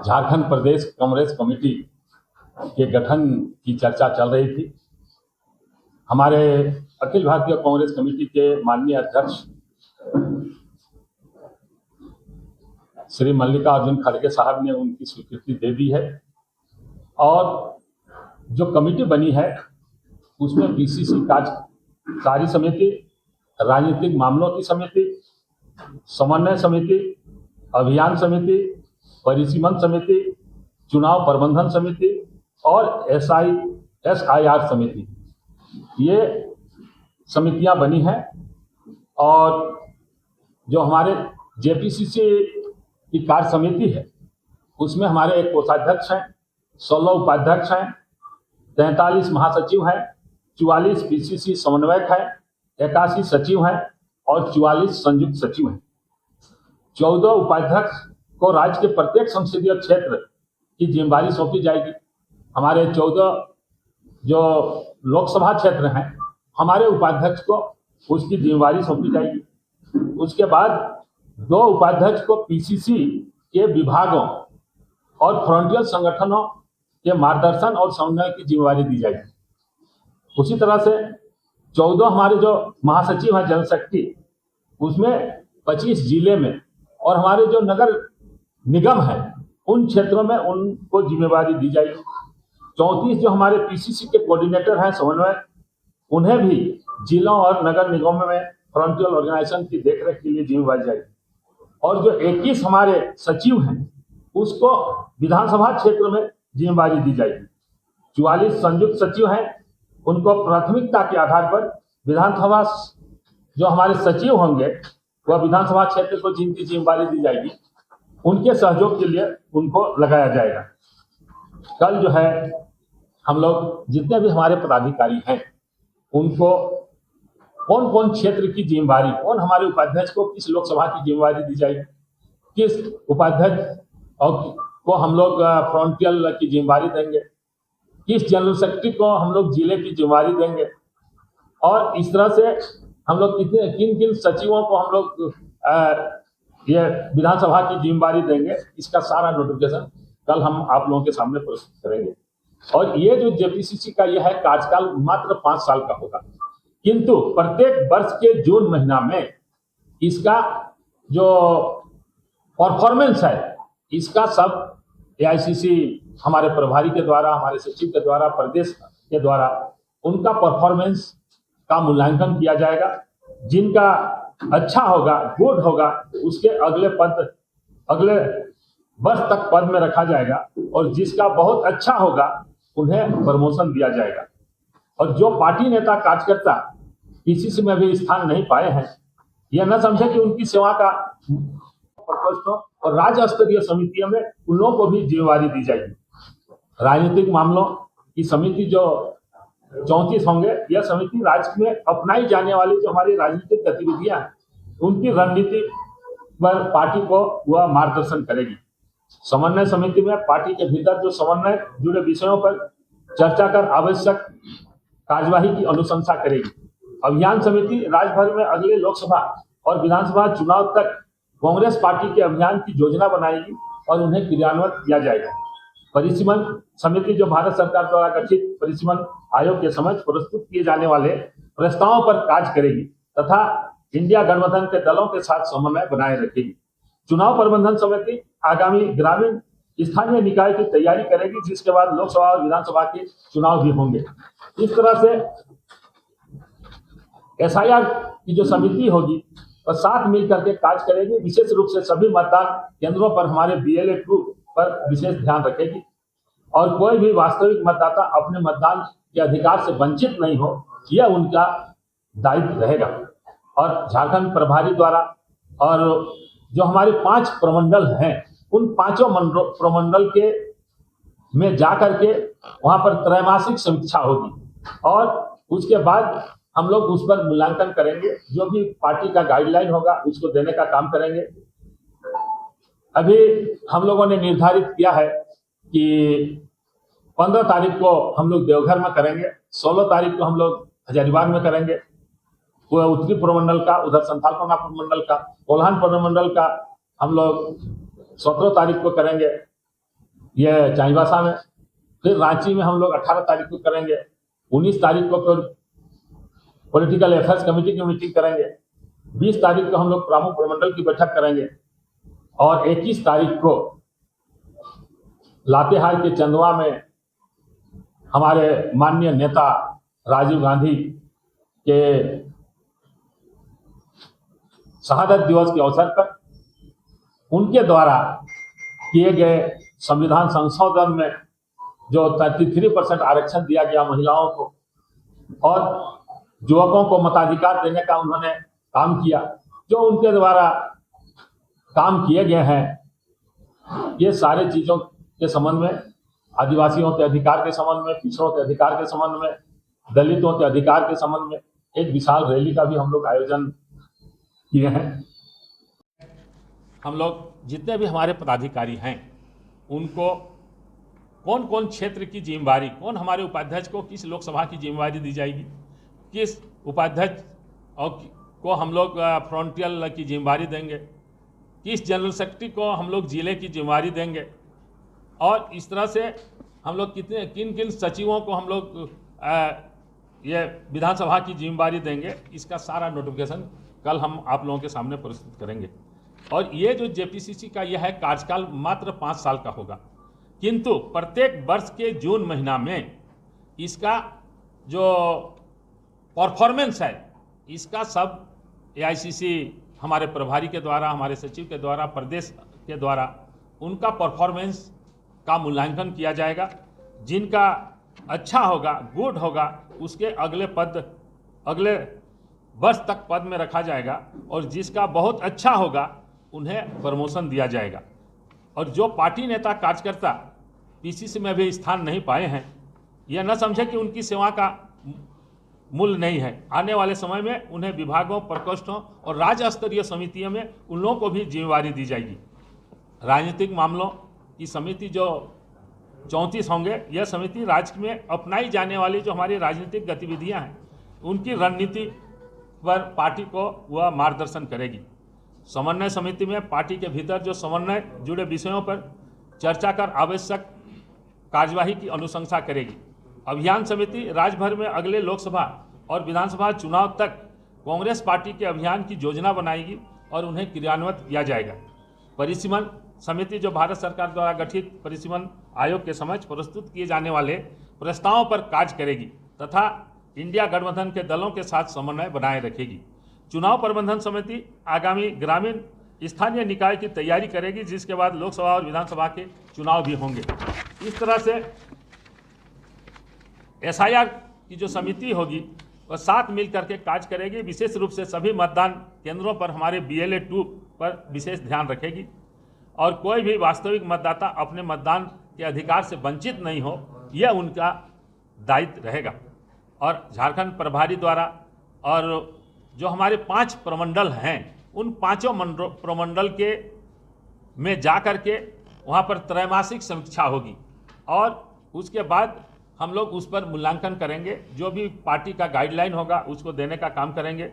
झारखंड प्रदेश Congress committee के गठन की चर्चा चल रही थी। हमारे अखिल भारतीय कांग्रेस कमेटी के माननीय अध्यक्ष श्री मल्लिकार्जुन खड़गे साहब ने उनकी स्वीकृति दे दी है और जो कमेटी बनी है उसमें बीसीसी कार्य समिति, राजनीतिक मामलों की समिति, समन्वय समिति, अभियान समिति, परिसीमन समिति, चुनाव प्रबंधन समिति और SIR समिति, ये समितियां बनी हैं। और जो हमारे JPCC की कार्य समिति है उसमें हमारे एक कोषाध्यक्ष हैं, 16 उपाध्यक्ष हैं, 43 महासचिव हैं, 44 PCC समन्वयक हैं, 81 सचिव हैं और 44 संयुक्त सचिव हैं। 14 उपाध्यक्ष को राज्य के प्रत्येक संसदीय क्षेत्र की जिम्मेदारी सौंपी जाएगी। हमारे 14 जो लोकसभा क्षेत्र हैं, हमारे उपाध्यक्ष को उसकी जिम्मेदारी सौंपी जाएगी। उसके बाद 2 उपाध्यक्ष को PCC के विभागों और फ्रंटियर संगठनों के मार्गदर्शन और समन्वय की जिम्मेदारी दी जाएगी। उसी तरह से 14 हमारे जो महासचिव हैं जनशक्ति, उसमें 25 जिले में और हमारे जो नगर निगम है उन क्षेत्रों में उनको जिम्मेदारी दी जाएगी। 34 जो हमारे PCC के कोऑर्डिनेटर हैं समन्वय, उन्हें भी जिलों और नगर निगमों में फ्रंटियर ऑर्गेनाइजेशन की देखरेख के लिए जिम्मेदारी जाएगी। और जो 21 हमारे सचिव हैं उसको विधानसभा क्षेत्र में जिम्मेदारी दी जाएगी। 44 संयुक्त सचिव हैं, उनको प्राथमिकता के आधार पर विधानसभा जो हमारे सचिव होंगे वह विधानसभा क्षेत्र को जिनकी जिम्मेदारी दी जाएगी उनके सहयोग के लिए उनको लगाया जाएगा। कल जो है हम लोग जितने भी हमारे पदाधिकारी हैं उनको कौन कौन क्षेत्र की जिम्मेदारी, कौन हमारे उपाध्यक्ष को किस लोकसभा की जिम्मेदारी दी जाएगी, किस उपाध्यक्ष को हम लोग फ्रंटियर की जिम्मेदारी देंगे, किस जनरल सेक्रेटरी को हम लोग जिले की जिम्मेदारी देंगे और इस तरह से हम लोग किन किन सचिवों को हम लोग ये विधानसभा की जिम्मेदारी देंगे, इसका सारा नोटिफिकेशन कल हम आप लोगों के सामने प्रस्तुत करेंगे। और ये जो JPCC का यह है कार्यकाल मात्र 5 साल का होगा, किंतु प्रत्येक वर्ष के जून महीना में इसका जो परफॉर्मेंस है इसका सब AICC हमारे प्रभारी के द्वारा, हमारे सचिव के द्वारा, प्रदेश के द्वारा उनका परफॉर्मेंस का मूल्यांकन किया जाएगा। जिनका अच्छा होगा, गुड होगा, उसके अगले वर्ष तक पद में रखा जाएगा और जिसका बहुत अच्छा होगा उन्हें प्रमोशन दिया जाएगा। और जो पार्टी नेता कार्यकर्ता PCC में भी स्थान नहीं पाए हैं, यह न समझे कि उनकी सेवा का प्रकोष्ठ हो और राज्य स्तरीय समितियों में उन लोगों को भी जिम्मेदारी दी जाएगी। राजनीतिक मामलों की समिति जो 34 होंगे, यह समिति राज्य में अपनाई जाने वाली जो हमारी राजनीतिक गतिविधियां हैं उनकी रणनीति पर पार्टी को वह मार्गदर्शन करेगी। समन्वय समिति में पार्टी के भीतर जो समन्वय जुड़े विषयों पर चर्चा कर आवश्यक कार्यवाही की अनुशंसा करेगी। अभियान समिति राज्य भर में अगले लोकसभा और विधानसभा चुनाव तक कांग्रेस पार्टी के अभियान की योजना बनाएगी और उन्हें क्रियान्वित किया जाएगा। परिसीमन समिति जो भारत सरकार द्वारा गठित परिसीमन आयोग के समक्ष प्रस्तुत किए जाने वाले प्रस्तावों पर कार्य करेगी तथा इंडिया गठबंधन के दलों के साथ समन्वय बनाए रखेगी। चुनाव प्रबंधन समिति आगामी ग्रामीण स्थानीय निकाय की तैयारी करेगी, जिसके बाद लोकसभा और विधानसभा के चुनाव भी होंगे। इस तरह से SIR की जो समिति होगी वह साथ मिलकर के कार्य करेगी। विशेष रूप से सभी मतदान केंद्रों पर हमारे BLA 2 पर विशेष ध्यान रखेगी और कोई भी वास्तविक मतदाता अपने मतदान के अधिकार से वंचित नहीं हो, यह उनका दायित्व रहेगा। और झारखंड प्रभारी द्वारा और जो हमारे 5 प्रमंडल हैं उन 5 प्रमंडल के में जाकर के वहां पर त्रैमासिक समीक्षा होगी और उसके बाद हम लोग उस पर मूल्यांकन करेंगे। जो भी पार्टी का गाइडलाइन होगा उसको देने का काम करेंगे। अभी हम लोगों ने निर्धारित किया है कि 15 तारीख को हम लोग देवघर में करेंगे, 16 तारीख को हम लोग हजारीबाग में करेंगे, वो उत्तरी प्रमंडल का, उधर संथालकोना प्रमंडल का, कोल्हान प्रमंडल का हम लोग 17 तारीख को करेंगे ये चाईबासा में, फिर रांची में हम लोग 18 तारीख को करेंगे, 19 तारीख को फिर पॉलिटिकल अफेयर्स कमेटी की मीटिंग करेंगे, 20 तारीख को हम लोग प्रमुख प्रमंडल की बैठक करेंगे और 21 तारीख को लातेहार के चंदवा में हमारे माननीय नेता राजीव गांधी के शहादत दिवस के अवसर पर उनके द्वारा किए गए संविधान संशोधन में जो 33% आरक्षण दिया गया महिलाओं को और युवकों को मताधिकार देने का उन्होंने काम किया, जो उनके द्वारा काम किए गए हैं, ये सारे चीज़ों के संबंध में, आदिवासियों के अधिकार के संबंध में, पिछड़ों के अधिकार के संबंध में, दलितों के अधिकार के संबंध में एक विशाल रैली का भी हम लोग आयोजन किए हैं। हम लोग जितने भी हमारे पदाधिकारी हैं उनको कौन कौन क्षेत्र की जिम्मेवारी, कौन हमारे उपाध्यक्ष को किस लोकसभा की जिम्मेवारी दी जाएगी, किस उपाध्यक्ष और को हम लोग फ्रंटियल की जिम्मेवारी देंगे, किस जनरल सेक्रेटरी को हम लोग जिले की जिम्मेवारी देंगे और इस तरह से हम लोग किन किन सचिवों को हम लोग ये विधानसभा की जिम्मेवारी देंगे, इसका सारा नोटिफिकेशन कल हम आप लोगों के सामने प्रस्तुत करेंगे। और ये जो जेपीसीसी का यह है कार्यकाल मात्र 5 साल का होगा, किंतु प्रत्येक वर्ष के जून महीना में इसका जो परफॉर्मेंस है, इसका सब एआईसीसी हमारे प्रभारी के द्वारा, हमारे सचिव के द्वारा, प्रदेश के द्वारा उनका परफॉर्मेंस का मूल्यांकन किया जाएगा। जिनका अच्छा होगा, गुड होगा, उसके अगले वर्ष तक पद में रखा जाएगा और जिसका बहुत अच्छा होगा उन्हें प्रमोशन दिया जाएगा। और जो पार्टी नेता कार्यकर्ता पीसीसी में भी स्थान नहीं पाए हैं, यह न समझे कि उनकी सेवा का मूल्य नहीं है। आने वाले समय में उन्हें विभागों, प्रकोष्ठों और राज्य स्तरीय समितियों में उन लोगों को भी जिम्मेवारी दी जाएगी। राजनीतिक मामलों की समिति जो 34 होंगे, यह समिति राज्य में अपनाई जाने वाली जो हमारी राजनीतिक गतिविधियां हैं उनकी रणनीति पर पार्टी को वह मार्गदर्शन करेगी। समन्वय समिति में पार्टी के भीतर जो समन्वय जुड़े विषयों पर चर्चा कर आवश्यक कार्यवाही की अनुशंसा करेगी। अभियान समिति राज्य भर में अगले लोकसभा और विधानसभा चुनाव तक कांग्रेस पार्टी के अभियान की योजना बनाएगी और उन्हें क्रियान्वित किया जाएगा। परिसीमन समिति जो भारत सरकार द्वारा गठित परिसीमन आयोग के समक्ष प्रस्तुत किए जाने वाले प्रस्तावों पर कार्य करेगी तथा इंडिया गठबंधन के दलों के साथ समन्वय बनाए रखेगी। चुनाव प्रबंधन समिति आगामी ग्रामीण स्थानीय निकाय की तैयारी करेगी, जिसके बाद लोकसभा और विधानसभा के चुनाव भी होंगे। इस तरह से एसआईआर की जो समिति होगी वह साथ मिल करके कार्य करेगी। विशेष रूप से सभी मतदान केंद्रों पर हमारे BLA 2 पर विशेष ध्यान रखेगी और कोई भी वास्तविक मतदाता अपने मतदान के अधिकार से वंचित नहीं हो, यह उनका दायित्व रहेगा। और झारखंड प्रभारी द्वारा और जो हमारे 5 प्रमंडल हैं, उन 5 प्रमंडल के में जा कर के वहाँ पर त्रैमासिक समीक्षा होगी और उसके बाद हम लोग उस पर मूल्यांकन करेंगे। जो भी पार्टी का गाइडलाइन होगा उसको देने का काम करेंगे।